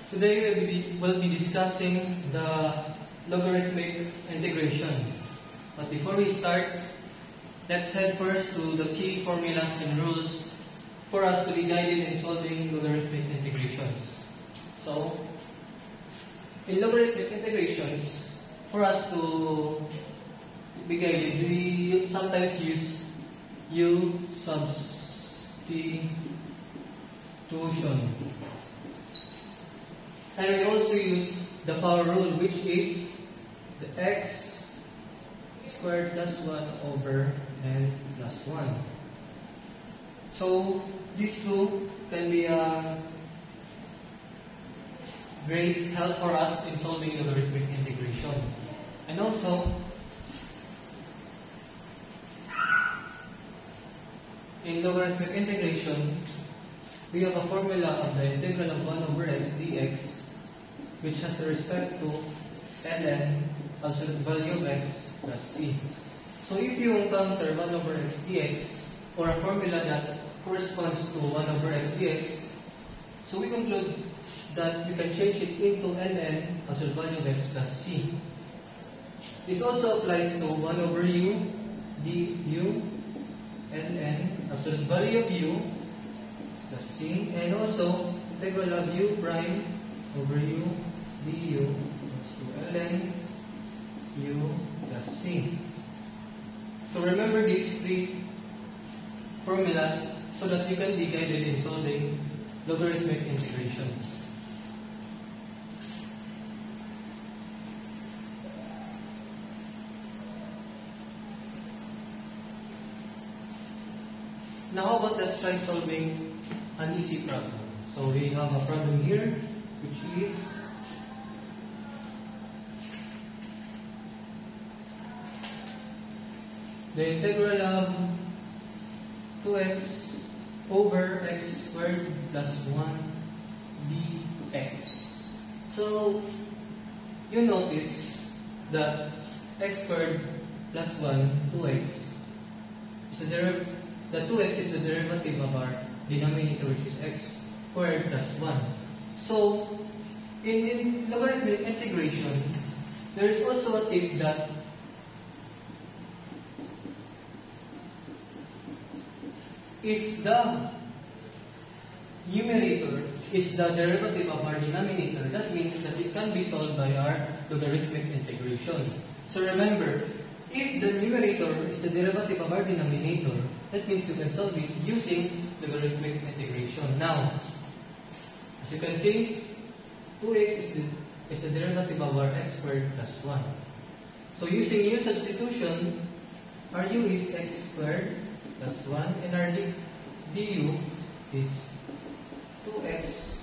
Today we will be discussing the logarithmic integration. But before we start, let's head first to the key formulas and rules for us to be guided in solving logarithmic integrations. So, in logarithmic integrations, for us to be guided, we sometimes use U substitution. And we also use the power rule, which is the x squared plus 1 over n plus 1. So, these two can be a great help for us in solving logarithmic integration. And also, in logarithmic integration, we have a formula of the integral of 1 over x dx, which has respect to ln absolute value of x plus c. So if you encounter 1 over x dx, or a formula that corresponds to 1 over x dx, so we conclude that you can change it into ln absolute value of x plus c. This also applies to 1 over u du ln absolute value of u plus c, and also integral of u prime over u du equals to ln u plus c. So remember these three formulas so that you can be guided in solving logarithmic integrations. Now how about let's try solving an easy problem. So we have a problem here, which is the integral of 2x over x squared plus 1 dx. So you notice that x squared plus 1, 2x, is the 2x is the derivative of our denominator, which is x squared plus 1. So, in logarithmic integration, there is also a tip that if the numerator is the derivative of our denominator, that means that it can be solved by our logarithmic integration. So remember, if the numerator is the derivative of our denominator, that means you can solve it using logarithmic integration. Now, as you can see, 2x is the derivative of our x squared plus 1. So using u substitution, our u is x squared plus 1 and our du is 2x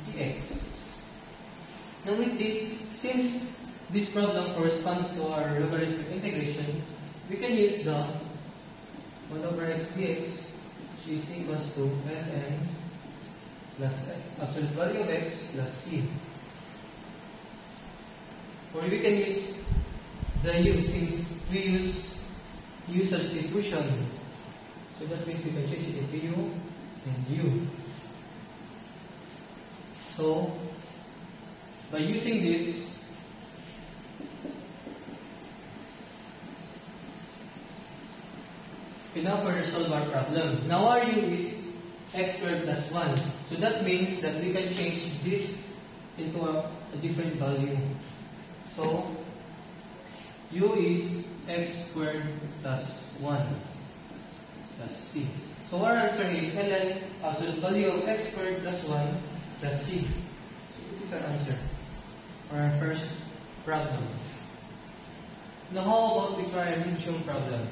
dx. Now with this, since this problem corresponds to our logarithmic integration, we can use the 1 over x dx, which is equals to ln plus absolute value of x plus c. Or we can use the u, since we use u substitution. So that means we can change it into u and u. So by using this, we now further solve our problem. Now our u is x squared plus 1. So that means that we can change this into a different value. So u is x squared plus 1 plus c. So our answer is ln absolute value of x squared plus 1 plus c. So this is our answer for our first problem. Now how about we try a medium problem?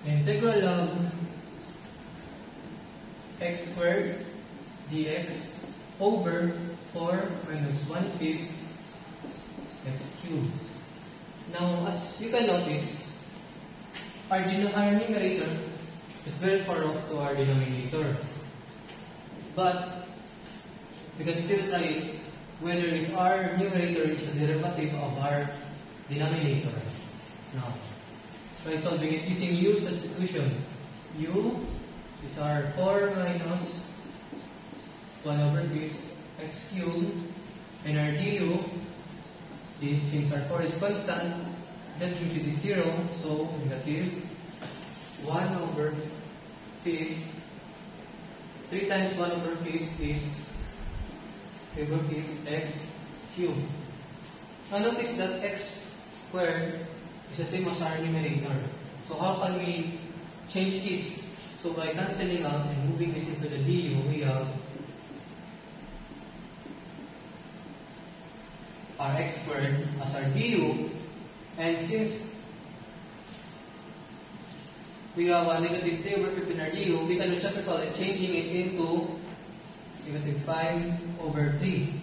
The integral of x squared dx over 4 minus 1/5 x cubed. Now, as you can notice, our numerator is very far off to our denominator. But we can still try whether if our numerator is a derivative of our denominator. Now, by solving it using u substitution, u is our 4 minus 1/5 x cubed, and our du, this since our 4 is constant, that gives you the 0, so negative 1/5. 3 times 1/5 is 3/5 x cubed. Now notice that x squared is the same as our numerator. So how can we change this? So by cancelling out and moving this into the du, we have our x squared as our du, and since we have a negative 3/5 in our du, we can reciprocal it, changing it into negative 5/3.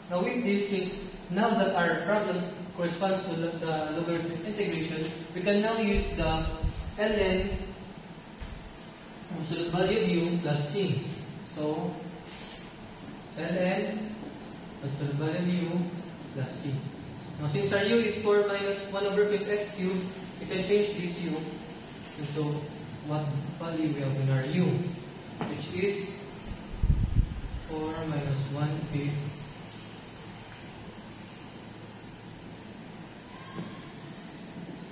Now with this, since now that our problem corresponds to the logarithmic integration, we can now use the ln absolute value of u plus c. So ln absolute value of u plus c. Now since our u is 4 minus 1/5 x cubed, we can change this u into what value we have in our u, which is 4 minus 1/5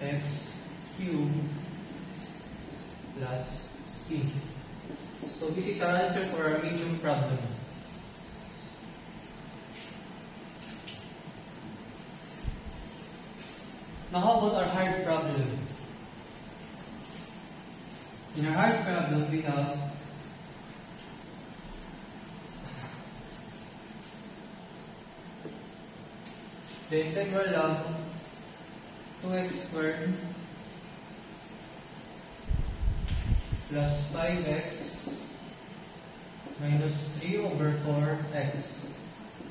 x cubed plus c. So this is our answer for our medium problem. Now how about our hard problem? In our hard problem, we have the integral of 2x squared plus 5x minus 3/4x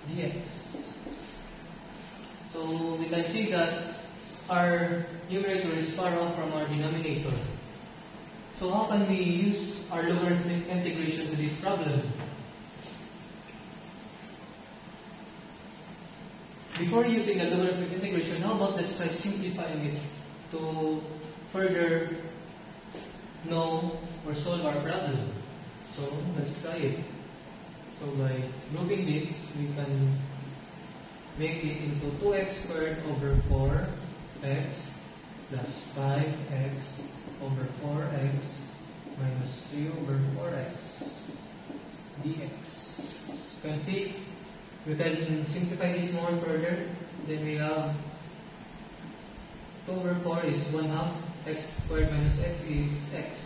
dx. So we can see that our numerator is far off from our denominator. So how can we use our logarithmic integration to this problem? Before using the logarithmic integration, how about let's try simplifying it to further know or solve our problem. So let's try it. So by grouping this, we can make it into 2x squared over 4x plus 5x over 4x minus 3/4x dx. You can see we can simplify this more further. Then we have 2/4 is 1/2, x squared minus x is x.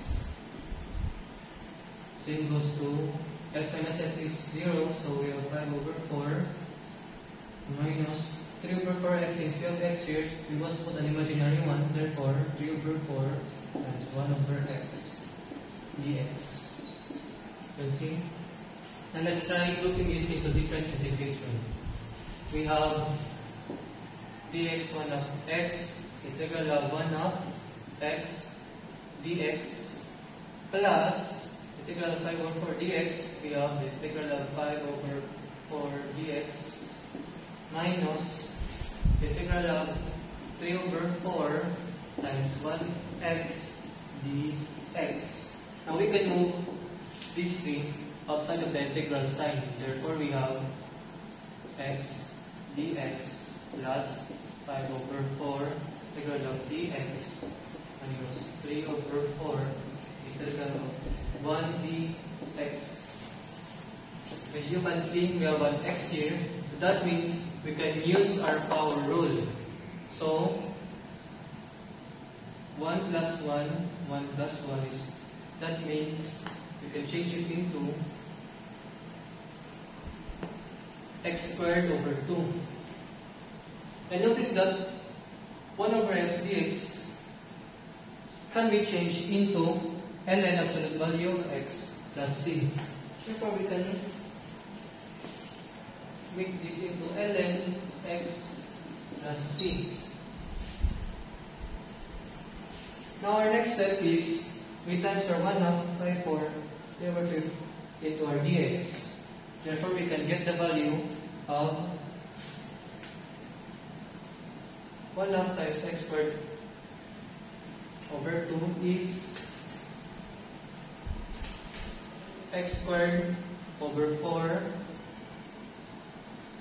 Same goes to x minus x is 0, so we have 5/4 minus 3/4x. Since we have x here, we must put an imaginary one, therefore 3/4 times 1/x dx. You can see? And let's try grouping this into different integration. We have dx 1/x, integral of 1/x dx, plus integral of 5/4 dx, we have the integral of 5/4 dx, minus the integral of 3/4 times 1x dx. Now we can move these three outside of the integral sign. Therefore, we have x dx plus 5/4 integral of dx minus 3/4 integral of 1 dx. As you can see, we have an x here. That means we can use our power rule. So 1 plus 1, 1 plus 1 is, that means we can change it into x squared over 2. And notice that 1/x dx can be changed into ln absolute value of x plus c. Therefore, we can make this into ln x plus c. Now our next step is we times our 1/2 by 4 over 5 into our dx. Therefore, we can get the value of 1/2 times x squared over 2 is x squared over 4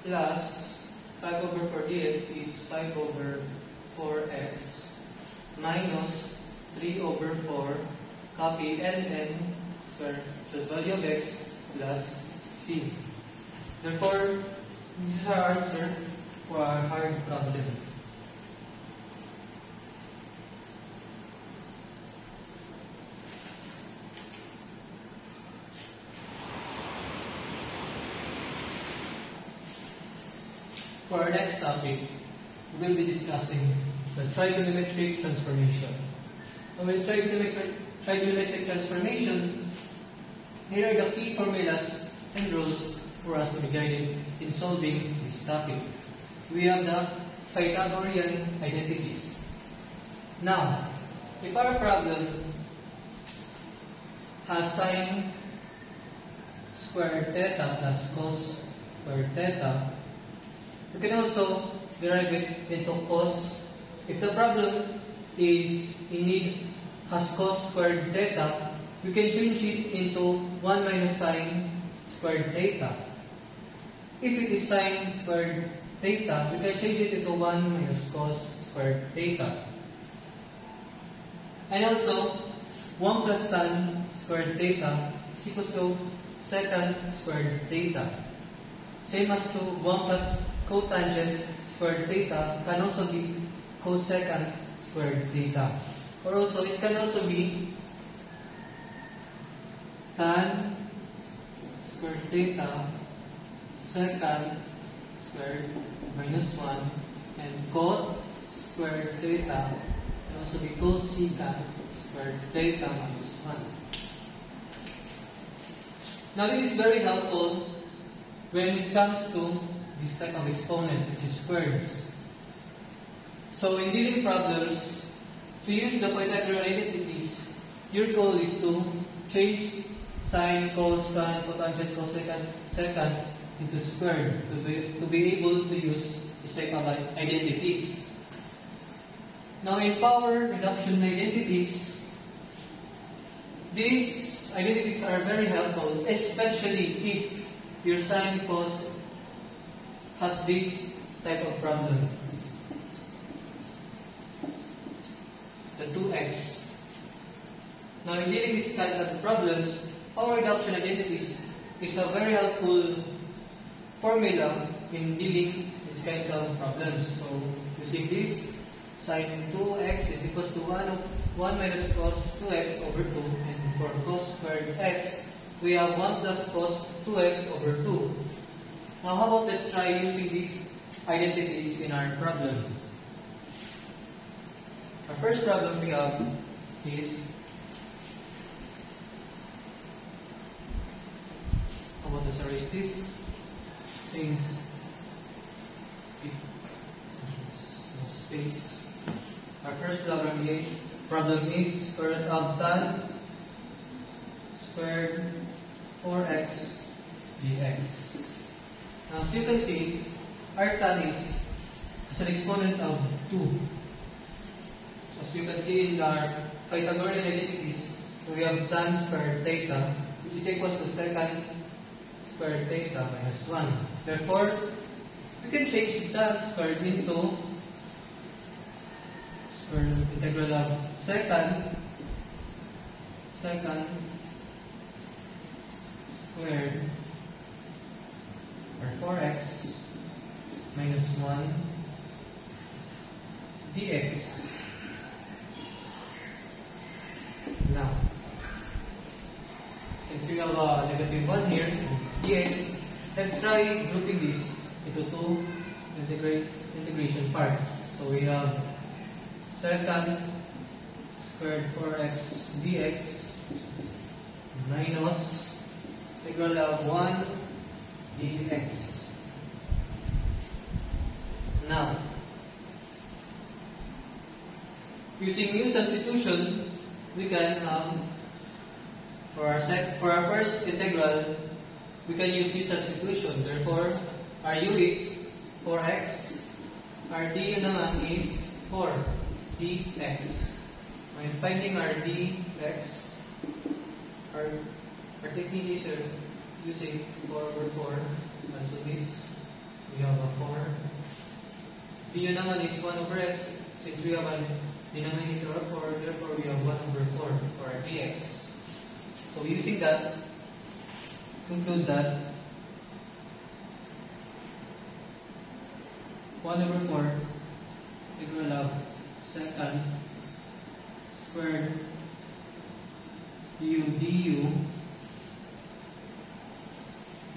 plus 5 over 4 dx is 5 over 4x minus 3 over 4 copy ln squared, so value of x plus c. Therefore, this is our answer for our hard problem. For our next topic, we will be discussing the trigonometric transformation. With trigonometric transformation, here are the key formulas and rules for us to be guided in solving this topic. We have the Pythagorean identities. Now, if our problem has sine squared theta plus cos squared theta, we can also derive it into cos. If the problem is indeed has cos squared theta, we can change it into 1 minus sine squared theta. If it is sine squared theta, we can change it into 1 minus cos squared theta. And also, 1 plus tan squared theta is equals to secant squared theta. Same as to 1 plus cotangent squared theta can also be cosecant squared theta. Or also, it can also be tan squared theta secant squared minus 1 and cot squared theta can also be cosecant squared theta minus 1. Now, this is very helpful when it comes to this type of exponent, which is squares. So, in dealing problems, to use the Pythagorean identities, your goal is to change sine, cos, tan, cotangent, cosecant, secant into squared to be able to use this type of identities. Now, in power reduction identities, these identities are very helpful, especially if your sine, cos has this type of problem. The 2x. Now, in dealing with this type of problems, power reduction identities is a very helpful formula in dealing with these kinds of problems. So, using this, sine 2x is equals to 1 minus cos 2x over 2, and for cos squared x, we have 1 plus cos 2x over 2. Now, how about let's try using these identities in our problem. Our first problem we have is, how about let's erase this, since no space. Our first problem is square root of tan squared 4x dx. Now, as you can see, our tan is as an exponent of 2. As you can see in our Pythagorean identities, we have tan squared theta, which is equals to secant squared theta minus 1. Therefore, we can change tan squared into square integral of secant squared or 4x minus 1 dx. Now, since we have a negative 1 here, dx, let's try grouping this into two integration parts. So we have secant squared 4x dx minus integral of 1 dx. Now, using new substitution, we can for our first integral, we can use new substitution. Therefore, our u is 4x, our du naman is 4 dx. When finding our dx, our technique is using 4 over 4. So this, we have a 4. Du naman is 1 over x. Since we have a denominator of 4, therefore we have 1 over 4 for our dx. So using that, conclude that 1 over 4 integral of secant squared du.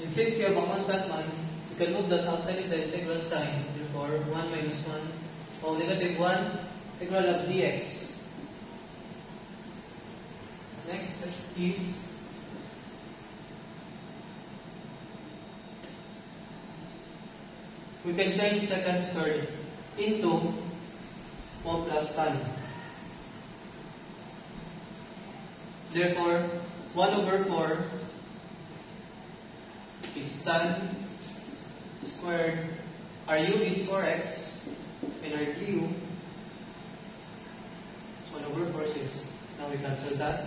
And since we have a constant one, we can move that outside the integral sign. Therefore, 1 minus 1 or negative 1 integral of dx. Next is we can change secant squared into 1 plus tan. Therefore, 1 over 4 is tan squared. Our u is 4x and our du is 1 over 4 since now we cancel that.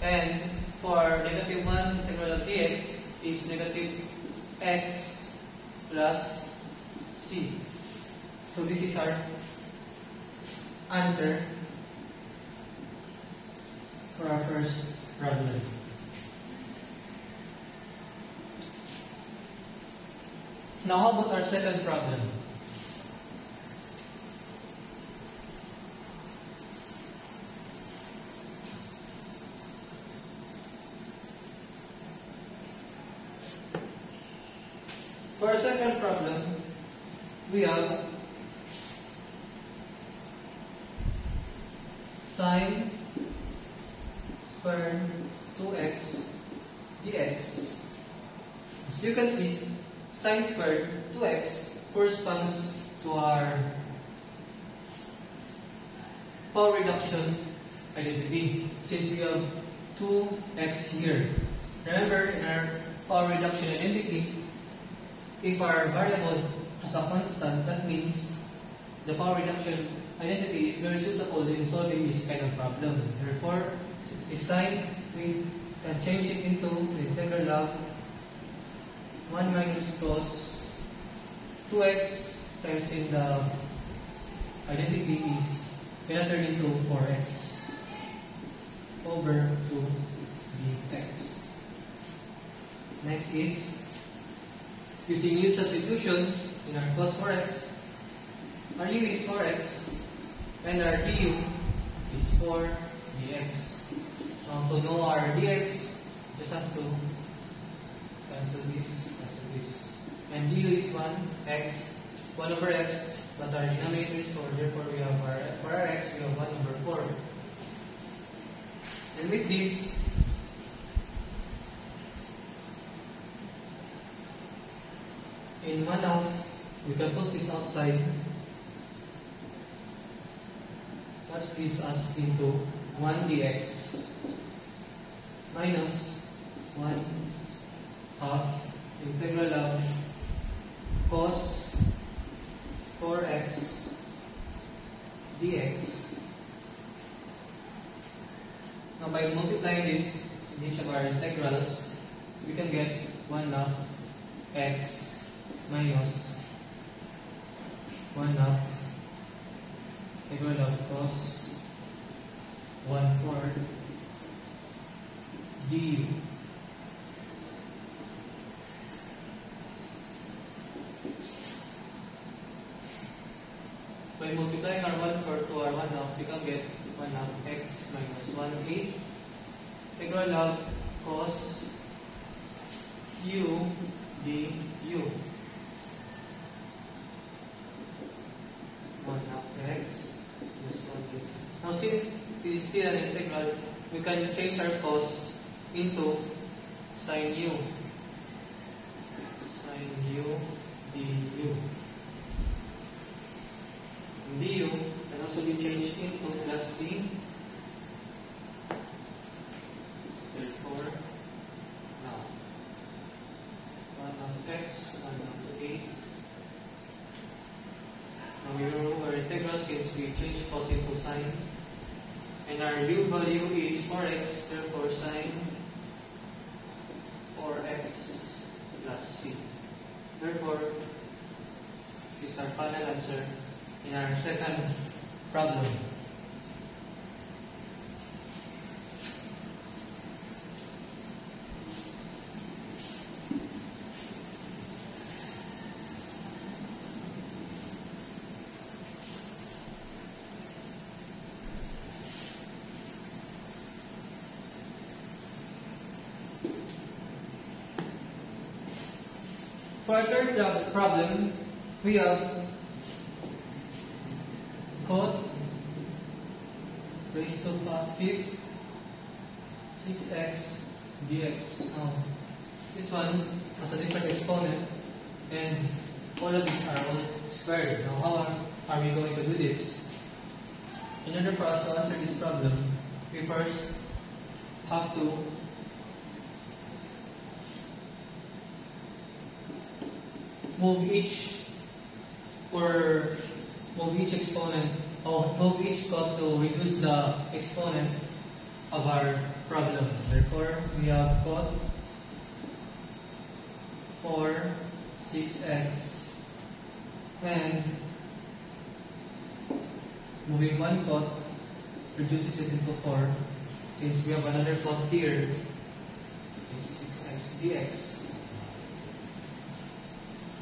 And for negative 1 integral of dx is negative x plus c. So this is our answer for our first problem. Now how about our second problem? For our second problem, we have sine squared 2x dx. As you can see, sine squared 2x corresponds to our power reduction identity since we have 2x here. Remember, in our power reduction identity, if our variable has a constant, that means the power reduction identity is very suitable in solving this kind of problem. Therefore, this time we can change it into the integral of 1 minus cos 2x times in the identity is gonna turn into 4x over 2 dx. Next is using new substitution in our cos 4x. Our u is 4x and our du is 4 dx. To know our dx, just have to cancel this. And du is 1 over x, but our denominator is 4, therefore we have for our x, we have 1 over 4. And with this, in 1/2, we can put this outside. That gives us into 1 dx minus 1/2 integral of cos 4x dx. Now by multiplying this in each of our integrals, we can get 1/2 x minus 1/2 integral of cos 1/4 du. By multiplying our 1/4 to our 1/2, we can get 1/2 x minus 1/8 integral of cos u du. 1/2 x plus 1/8. Now since it is still an integral, we can change our cos into sin u. Sin u du. Du can also be changed into plus c. Therefore, now 1 of x, 1 of a. Now we remove our integral since we changed cos into sine. And our u value is 4x, therefore sine 4x plus c. Therefore, this is our final answer in our second problem. For our third problem, we have cot raised to 5th 6x dx. Now, this one has a different exponent, and all of these are all squared. Now, how are we going to do this? In order for us to answer this problem, we first have to move each exponent, or move each cot to reduce the exponent of our problem. Therefore, we have cot 4 6x, and moving one cot reduces it into 4. Since we have another cot here, is 6x dx.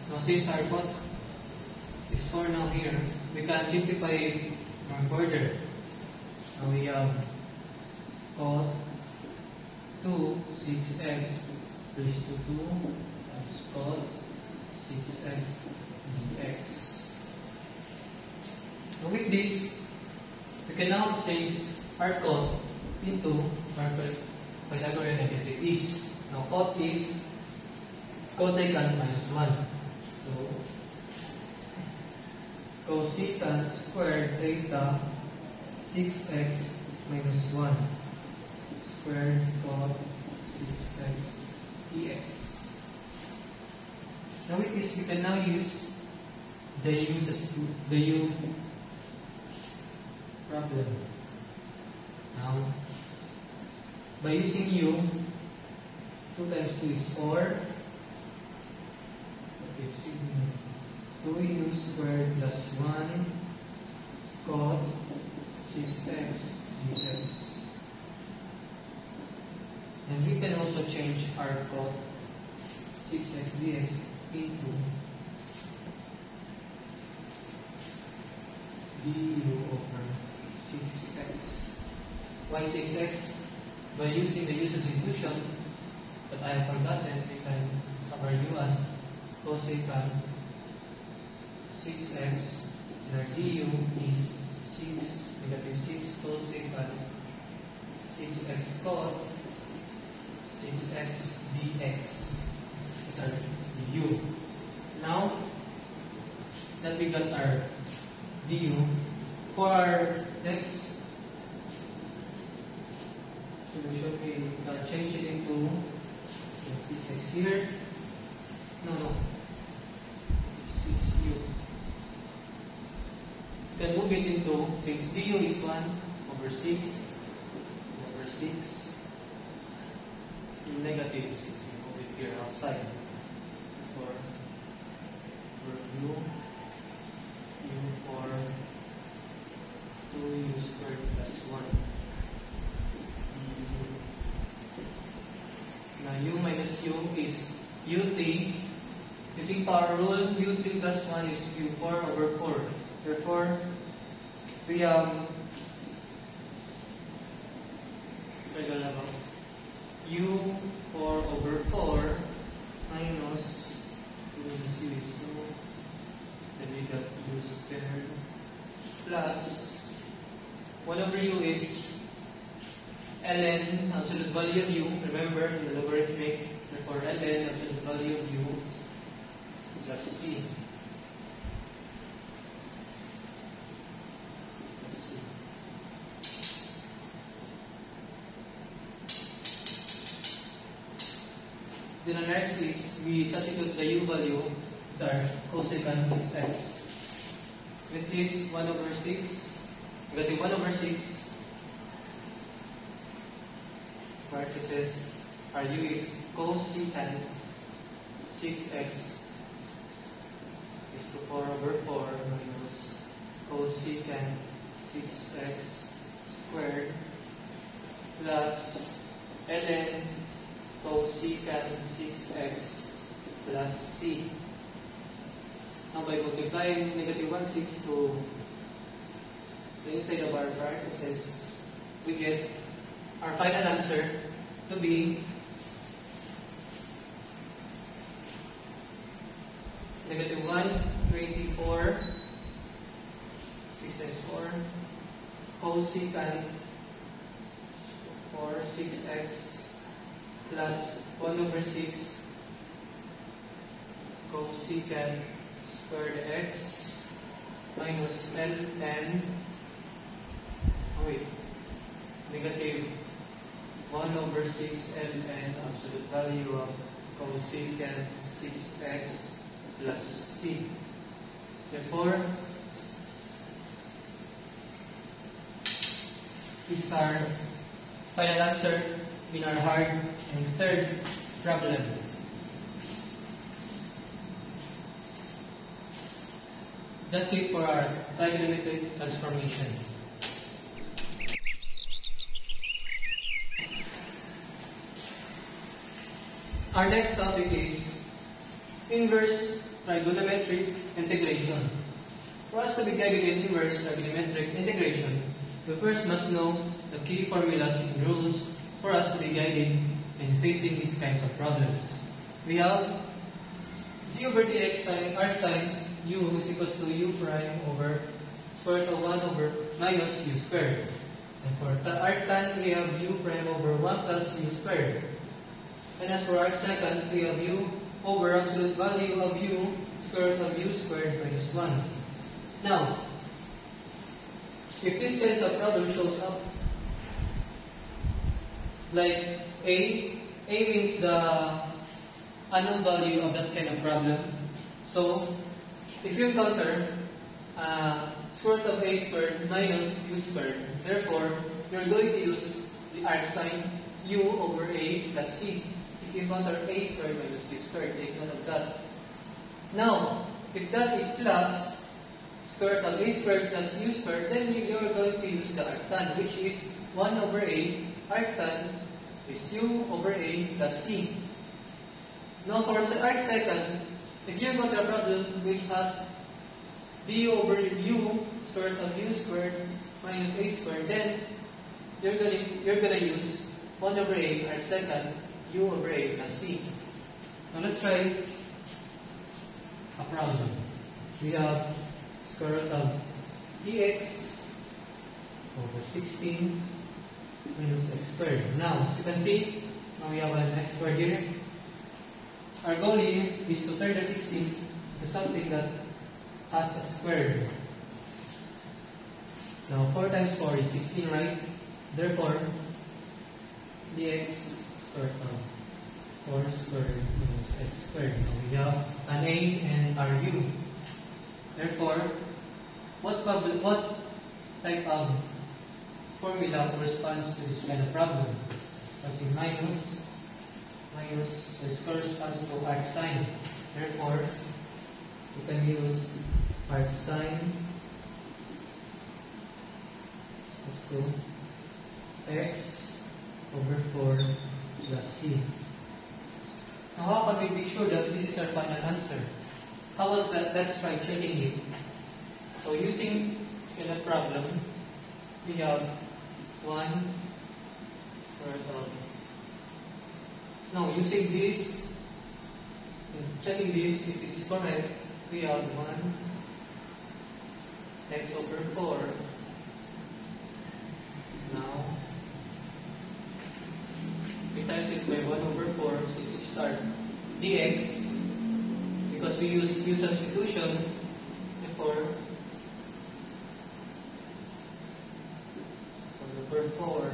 Now, since our cot is 4 now here, we can simplify it further. Now we have cot 2 6x raised to 2 times cot 6x dx. So with this, we can now change our cot into our Pythagorean identities. Now cot is cosecant minus 1. So, cosecant squared theta 6x minus 1 squared cot 6x dx. Now with this, we can now use the u problem. Now, by using u, 2 times 2 is 4. 2u squared plus 1 cot 6x dx. And we can also change our cot 6x dx into du over 6x. Why 6x? By using the u substitution, but I have forgotten, we can have our u as cosecant 6x, and our du is 6 negative 6 cosecant 6x cot 6x dx. It's our du. Now that we got our du, for our next solution, we can change it into 6x here. No. 6u. You can move it into, since du is 1 over 6 over 6, negative 6, you move it here outside. For u for 2u squared plus 1. Now u minus u is ut. Using power rule, ut plus 1 is u4 over 4. Therefore, we have u4 over 4 minus 2 minus u is 2. Then we got u squared plus 1 over u is ln absolute value of u, remember in the logarithmic, therefore ln absolute value of u plus c. Then on next is we substitute the u value with our cosecant 6x. With this 1 over 6, we got the 1 over 6 parentheses, our u is cosecant 6x is to 4 over 4 minus cosecant 6x squared plus ln cosecant 6x plus c. Now by multiplying negative 1, 6 to the inside of our parentheses, we get our final answer to be negative 124 6 times 4 cosecant 4 6x plus 1 over 6 cosecant squared x minus ln negative 1 over 6 ln absolute value of cosecant 6x plus c. Therefore, this is our final answer in our hard and third problem. That's it for our trigonometric transformation. Our next topic is inverse trigonometric integration. For us to be guided in inverse trigonometric integration, we first must know the key formulas and rules for us to be guided in facing these kinds of problems. We have d over dx sin arc sin u is equals to u prime over square root of 1 over minus u squared. And for arc tan, we have u prime over 1 plus u squared. And as for arc secant, we have u over absolute value of u square root of u squared minus 1. Now, if this kind of problem shows up, like A means the unknown value of that kind of problem. So, if you encounter square root of a squared minus u squared, therefore, you're going to use the arc sin u over a plus c. If you encounter a squared minus c squared, take note of that. Now, if that is plus square root of a squared plus u squared, then you're going to use the arctan, which is 1 over a arctan is u over a plus c. Now for arc secant, if you got a problem which has d over u square root of u squared minus a squared, then you're gonna use 1 over a arc secant u over a plus c. Now let's try a problem. We have square root of dx over 16 minus x squared. Now, as you can see, now we have an x squared here. Our goal here is to turn the 16 to something that has a square. Now, 4 times 4 is 16, right? Therefore, dx squared of 4 squared minus x squared. Now, we have an a and our u. Therefore, what type of formula corresponds to this kind of problem? What's in minus? This corresponds to arc sin. Therefore, we can use arc sin equals to x over 4 plus c. Now, how can we be sure that this is our final answer? How else let's try checking it. So using this kind of problem, we have 1 square root of. Now using this, checking this, if it is correct, we have 1 x over 4. Now times it by 1 over 4, so this is our dx, because we use substitution before. So over 4,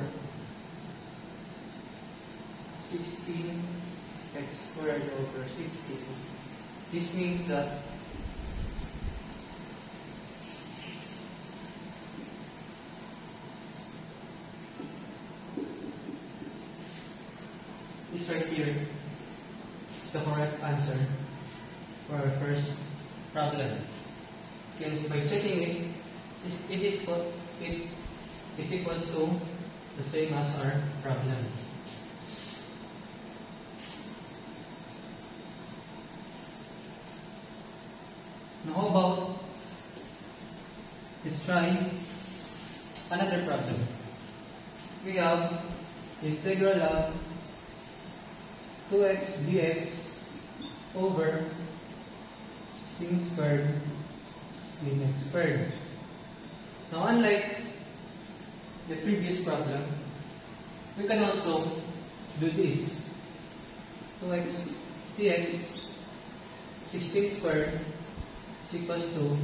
16 x squared over 16. This means that this right here is the correct answer for our first problem. Since by checking it, it is equals to the same as our problem. Now how about, let's try another problem. We have integral of 2x dx over 16 squared 16x squared. Now unlike the previous problem, we can also do this. 2x dx 16 squared is equals to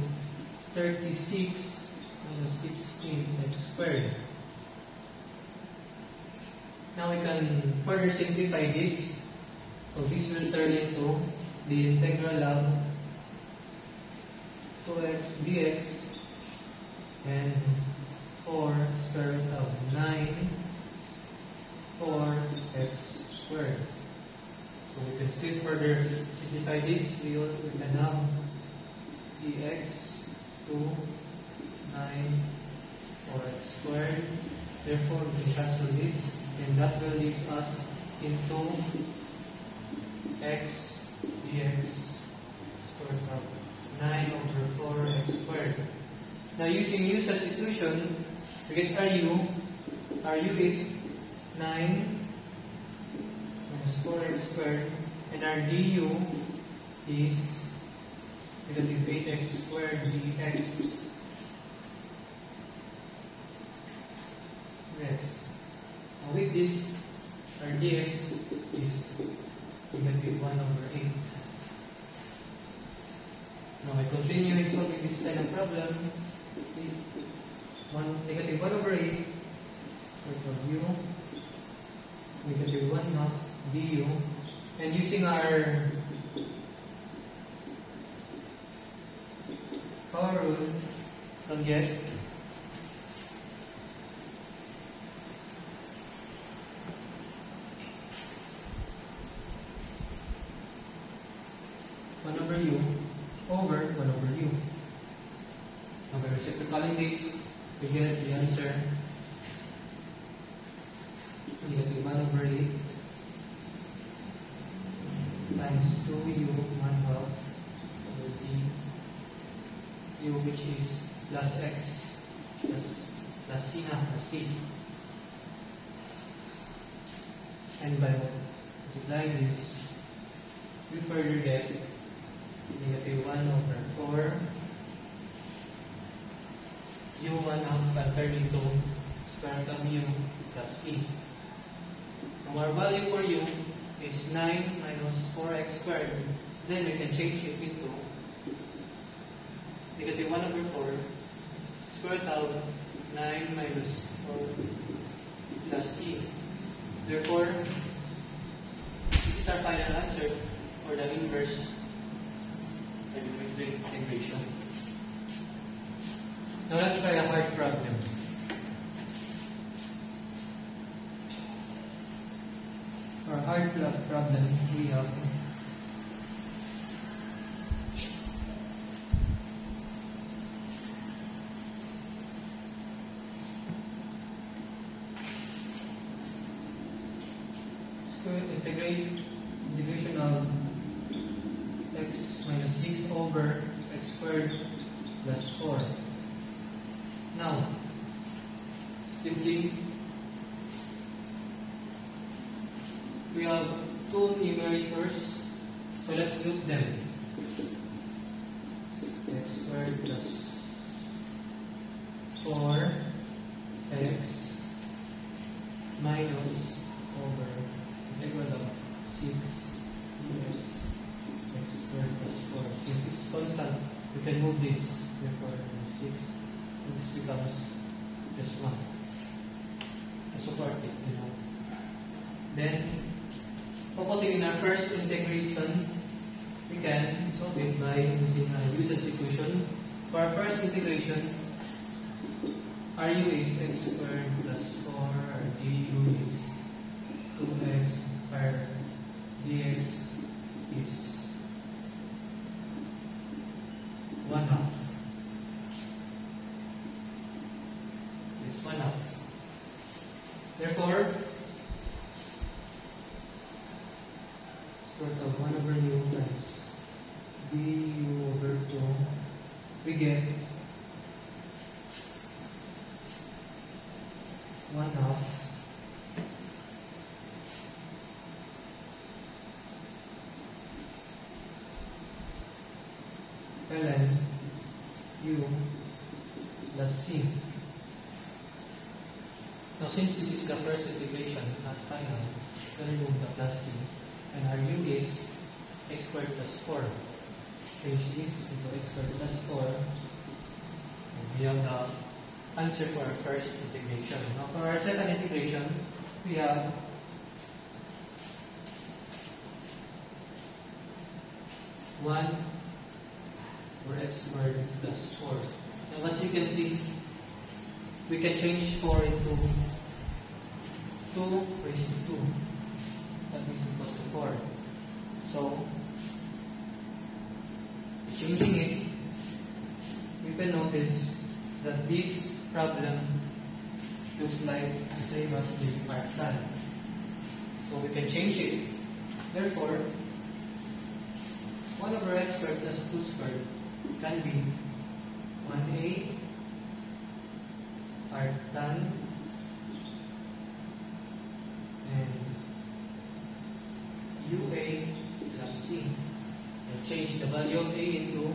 36 minus 16x squared. Now we can further simplify this. So this will turn into the integral of 2x dx and 4 square root of 9 4x squared. So we can still further simplify this. We can have dx to 9 4x squared. Therefore, we can cancel this, and that will leave us into x dx square root of 9 over 4x squared. Now using u substitution, we get RU. RU is 9 minus 4x squared, and our du is negative 8x squared dx. Yes. Now with this, our dx is negative 1 over 8. Now I continue in solving this kind of problem. Negative 1 over 8 root of u, negative 1 half du, and using our power rule, we'll get u over 1 over u. Now by reciprocaling this, we get the answer negative 1 over 8 times 2u 1 half over du, which is plus x plus c na plus c. And by multiplying this, we further get negative 1 over 4 u1 half can turn into square root of u plus c. Now our value for u is 9 minus 4x squared. Then we can change it into negative 1 over 4 square root of 9 minus 4 plus c. Therefore, this is our final answer for the inverse trigonometric integration. Now let's try a hard problem. For a hard problem, we have integration of x minus 6 over x squared plus 4. Now, as you can see, we have two numerators, so let's group them. X squared plus 4x minus over equal to 6 dx x squared plus 4. Since it's constant, we can move this. Therefore, 6. And this becomes just 1. To support it, you know. Then, focusing in our first integration, we can solve it by using a usage equation. For our first integration, RU is x squared plus 4, our du is 2x, our dx is 1/2. It's 1/2. Therefore, square root of 1 over u times du over 2, we get 1/2 ln u plus c. Now, since this is the first integration, not final, we'll remove the plus c, and our u is x squared plus 4. Change this into x squared plus 4, and we have the answer for our first integration. Now, for our second integration, we have one over x squared plus 4. Now, as you can see, we can change 4 into 2 raised to 2. That means it equals to 4. So, changing it, you can notice that this problem looks like the same as the arctan. So we can change it. Therefore, 1 over x squared plus 2 squared can be 1a arctan and ua plus c. And change the value of a into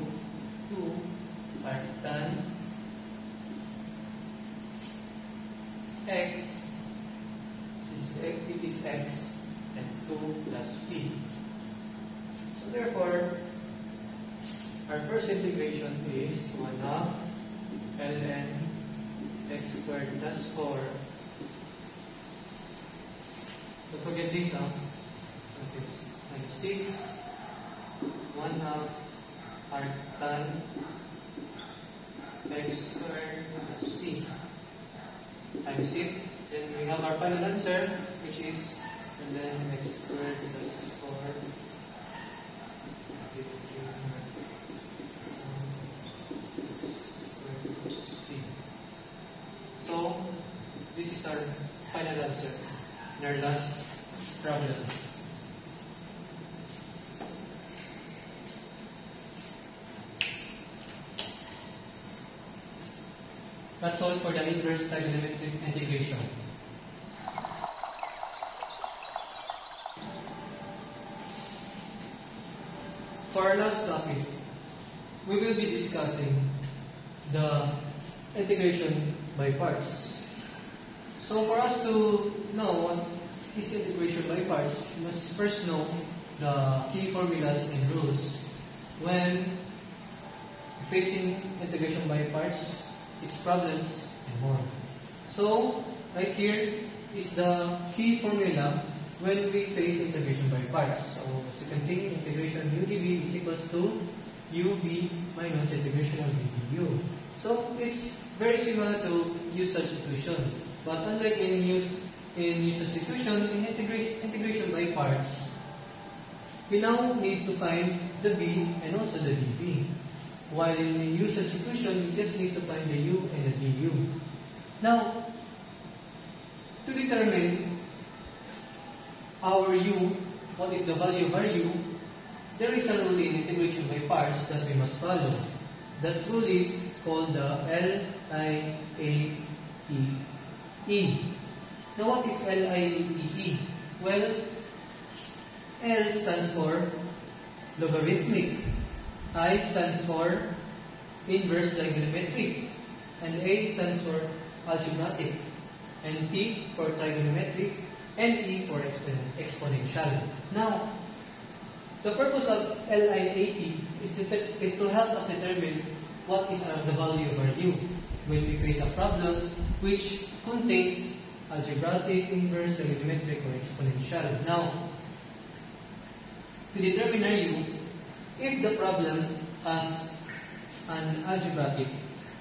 2 arctan x, it is x, and 2 plus c. So therefore, our first integration is 1/2 ln x squared plus 4. Don't forget this, it's times 6, 1/2 arctan x squared plus c. Times it, then we have our final answer, which is and then x squared plus 4 plus c. So this is our final answer in our last problem. That's all for the inverse trigonometric integration. For our last topic, we will be discussing the integration by parts. So for us to know what is integration by parts, we must first know the key formulas and rules when facing integration by parts, its problems, and more. So, right here is the key formula when we face integration by parts. So, as you can see, integration u dv is equals to ub minus integration of v du. So, it's very similar to u substitution. But unlike in u substitution, in integration by parts, we now need to find the v and also the dv. While in u substitution, we just need to find the u and the du. Now, to determine our u, what is the value of our u, there is a rule in integration by parts that we must follow. That rule is called the LIAEE. Now, what is LIAEE? Well, L stands for logarithmic, I stands for inverse trigonometric, and A stands for algebraic, and T for trigonometric, and E for exponential. Now, the purpose of LIAT is to help us determine what is the value of our U when we face a problem which contains algebraic, inverse, trigonometric, or exponential. Now, to determine our U, if the problem has an algebraic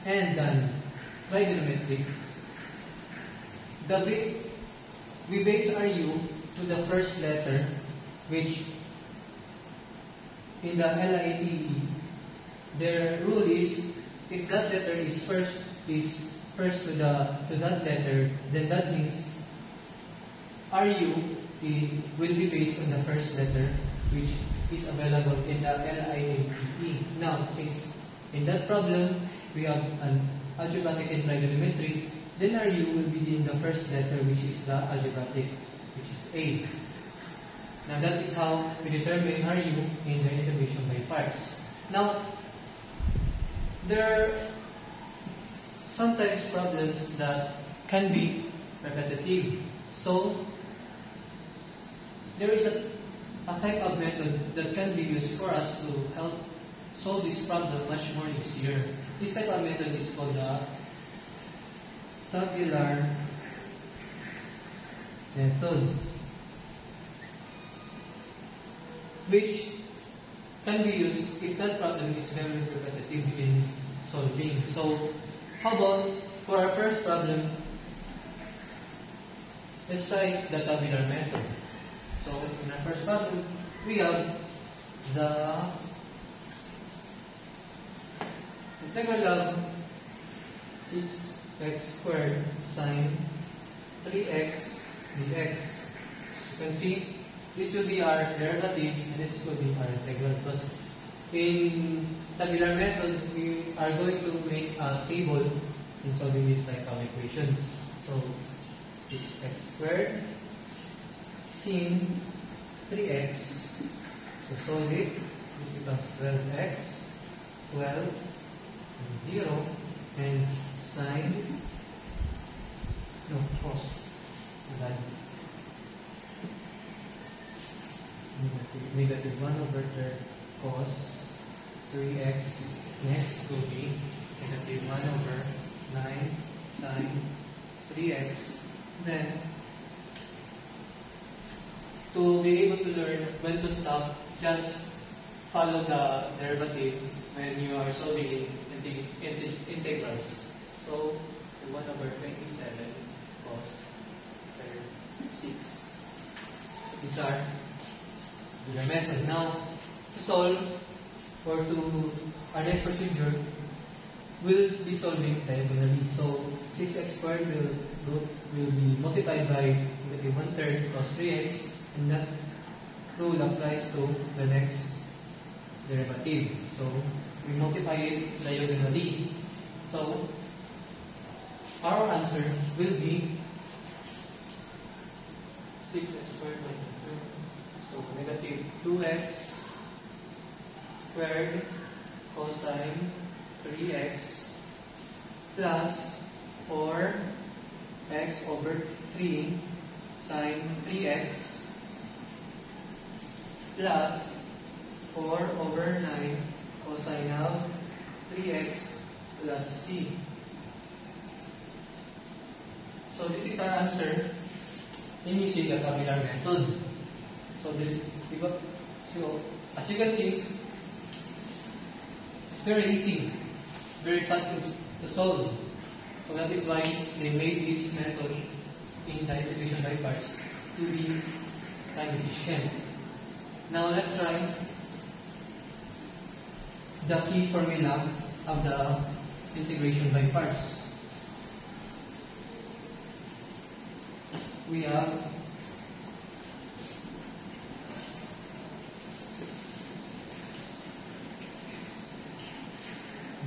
and an trigonometric, we base our U to the first letter, which in the LIATE, their rule is if that letter is first to that letter, then that means our U will be based on the first letter, which is available in the LIATE. Now, since in that problem we have an algebraic and trigonometric, then our U will be in the first letter, which is the algebraic, which is A. Now that is how we determine our U in the integration by parts. Now, there are sometimes problems that can be repetitive. So, there is a type of method that can be used for us to help solve this problem much more easier. This type of method is called the tabular method, which can be used if that problem is very repetitive in solving. So, how about for our first problem, let's try the tabular method. So, in our first problem, we have the integral of 6x squared sine 3x dx. You can see this will be our derivative and this will be our integral, because in tabular method we are going to make a table in solving these type of equations. So 6x squared sin 3x, so solve it, this becomes 12x, 12 and 0, and sine, no, cos, negative 1 over third cos 3x, next will be negative 1 over 9 sine 3x. Then, to be able to learn when to stop, just follow the derivative when you are solving integrals. So, 1 over 27 cos 6. These are the method. Now, to solve or to our next procedure, we'll be solving diagonally. So 6x squared will be multiplied by negative 1/3 cos 3x, and that rule applies to the next derivative. So we multiply it diagonally. So our answer will be 6x squared minus 2. So negative 2x squared cosine 3x plus 4x over 3 sine 3x plus 4 over 9 cosine of 3x plus c. So this is our answer in using the tabular method. So as you can see, it's very easy, very fast to solve. So that is why they made this method in the integration by parts to be time efficient. Now let's try the key formula of the integration by parts. We have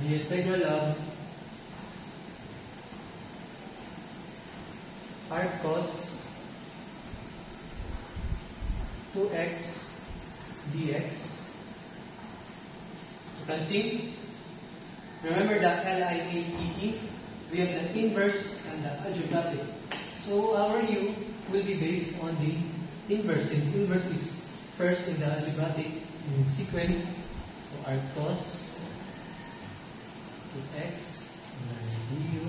the integral of arc cos 2x dx. You can see, remember the LIATE, we have the inverse and the algebraic. So our U will be based on the inverse. Since inverse is first in the algebraic sequence, so arc cos to x du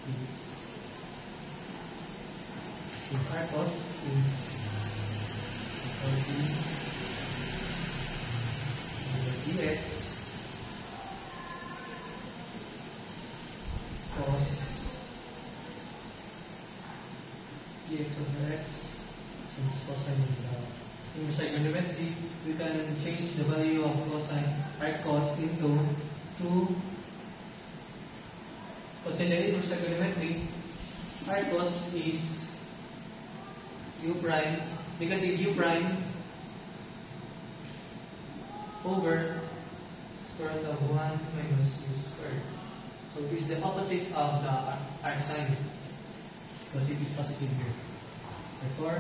is, since arc cos is equal to dx cos dx over x, since cosine is inverse trigonometry, we can change the value of cosine arc cos into 2. Because in the inverse trigonometry, arc cos is u prime, negative u prime over square root of 1 minus u squared. So this is the opposite of the arc sign, because it is positive here. Therefore,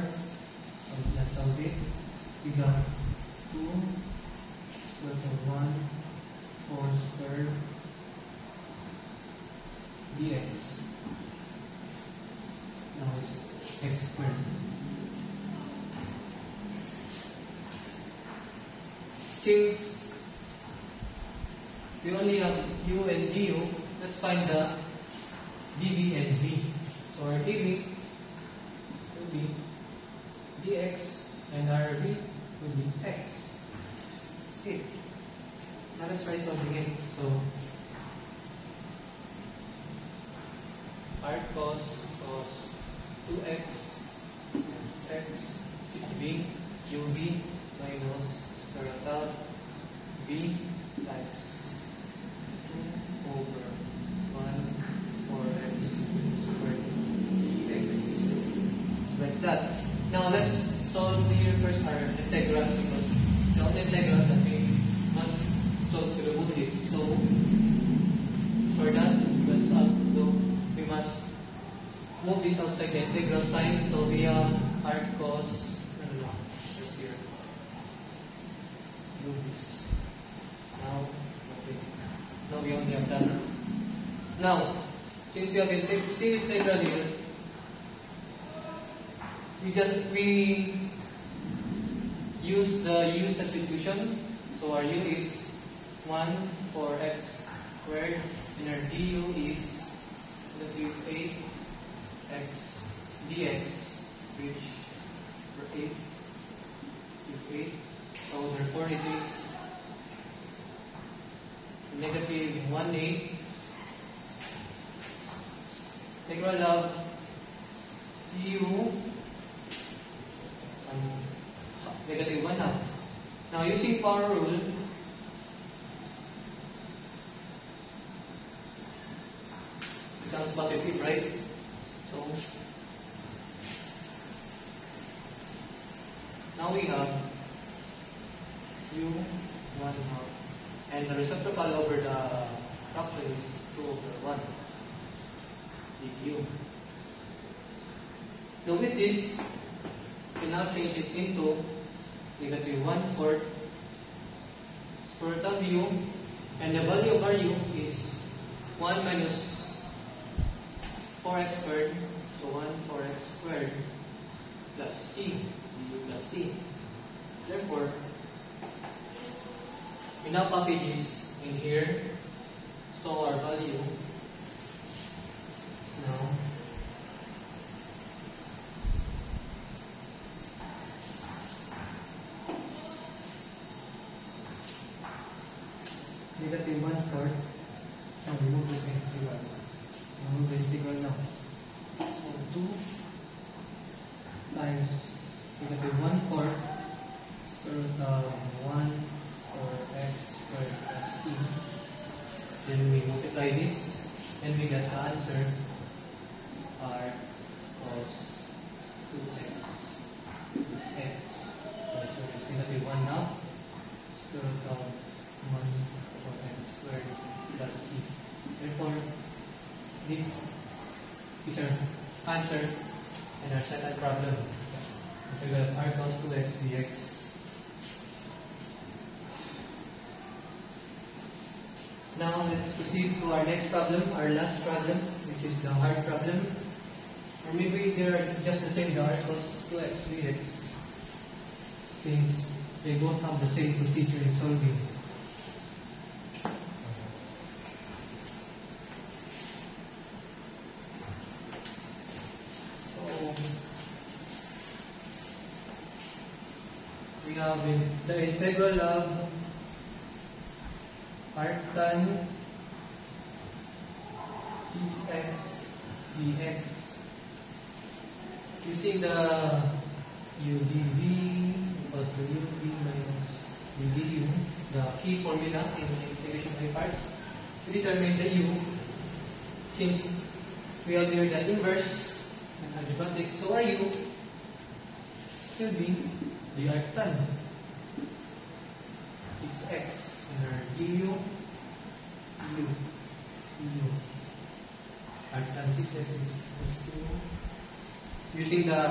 so let's solve it. We got 2 square root of 1 4 squared dx. Now it's x squared. Since we only have u and du, let's find the dv and v. So our dv will be dx and our v will be x. See, now let's try solving it. So arc cos 2x times x, which is v, uv minus square root of v times 2 over 1 4x squared dx. It's like that. Now let's solve here first our integral, because it's the only integral that we must solve to remove this. So for that, we must move this outside the integral sign. So we have arc cos, just here. Do this. Now, okay. Now we only have that. Now, since we have still integral here, we use the u substitution. So our u is 1 for x squared, and our du is 8x dx, which for 8 is 8. So therefore it is negative 1/8 integral of du negative 1/2. Now using power rule, becomes positive, right? So now we have u 1/2, and the reciprocal over the fraction is 2 over 1 dq. Now with this, we can now change it into negative 1/4 square root of u, and the value of our u is 1 minus 4x squared, so 1 4x squared plus c, du plus c. Therefore, we now copy this in here, so our value is now negative 1/4. Now remove this integral. Remove the integral now. So 2 times negative 1/4 square root of 1 for x squared plus c. Then we multiply this, and we get the answer r cos 2x plus x. So it's negative 1/2 square root of 1 for x squared plus c. Therefore, this is our answer in our second problem. So we got r cos 2x dx. Now let's proceed to our next problem, our last problem, which is the hard problem. Or maybe they're just the same, the r equals 2x dx, since they both have the same procedure in solving. So we have the integral of arctan 6x dx using the u dv equals to ut minus u du, the key formula in integration by parts. We determine the u, since we have here the inverse and algebraic, so our u should be the arctan 6x and our du arctan 6x is equals to, using the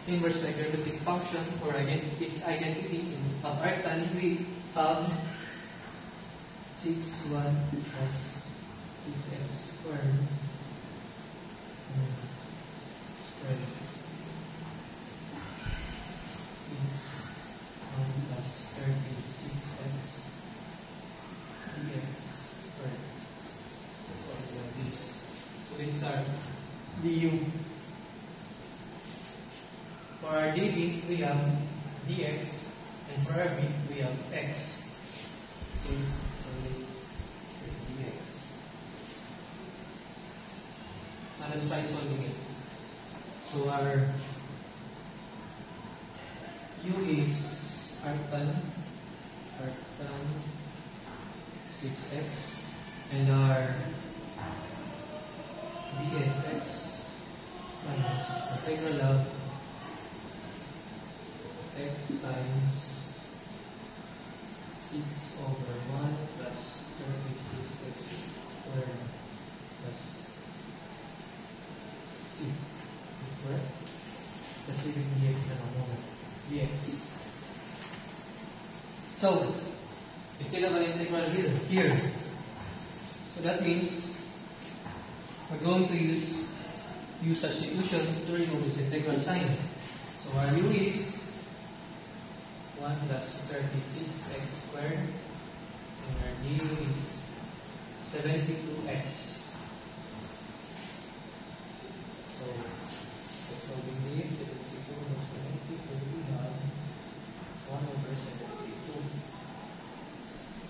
inverse logarithmic function or its identity of arctan, we have 6(1) plus 6x squared squared 6(1) plus 36x dx squared. Like this. So this is our du. For our dv, we have dx, and for our v, we have x. So it's only dx. Now let's try solving it. So our u is arctan 6x, and our dsx minus integral of x times 6 over 1 plus 36x squared plus c is correct. Let's leave it dx na a moment. Dx. So, we still have an integral here. So that means we're going to use u substitution to remove this integral sign. So our u is 1 plus 36x squared, and our du is 72x. So, solving this, 72 plus 72, we have 1 over 72.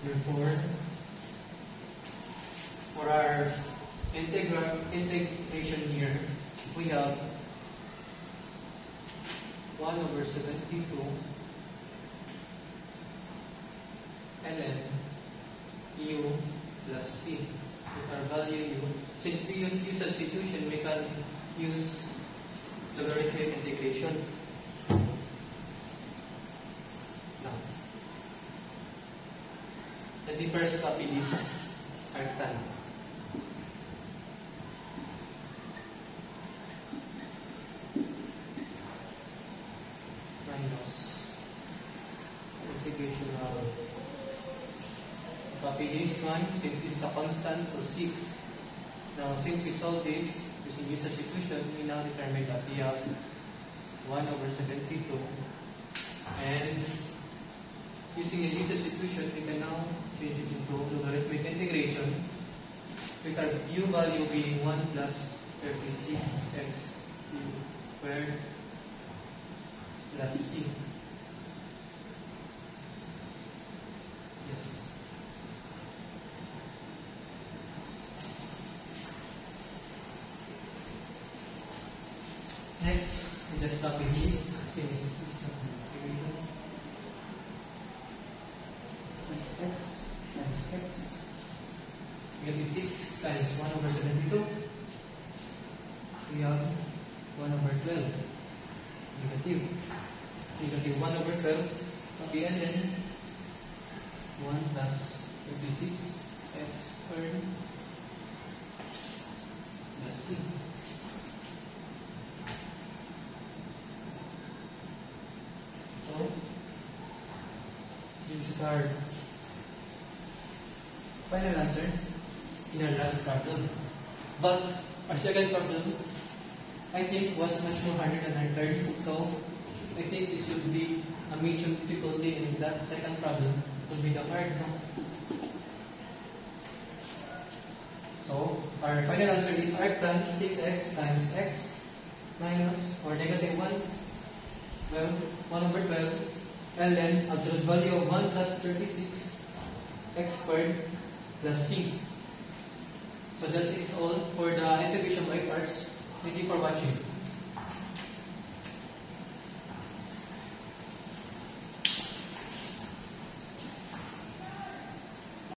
Therefore, for our integration here, we have 1 over 72 ln u plus c. With our value u, since we use u substitution, we can use logarithmic integration. Now, let me first copy this arctan. Minus integration of, copy this one, since this is a constant, so 6. Now, since we solve this using u substitution, we now determine that we have 1 over 72, and using the u substitution, we can now change it into logarithmic integration, with our u value being 1 plus 36x squared plus c. Yes. Next, we just copy this, since this is integration. 6x times x, negative 6 times 1 over 72, we have 1 over 12, negative 1 over 12, copy, and then 1 plus 36x squared plus c. So, this is our final answer in our last problem. But our second problem I think was much more harder than our third. So I think this would be a major difficulty in that second problem. Would be the hard, no? So our final answer is arc tan 6x times x minus or negative 1, 1 over 12, ln absolute value of 1 plus 36 x squared plus c. So that is all for the integration by parts. Thank you for watching.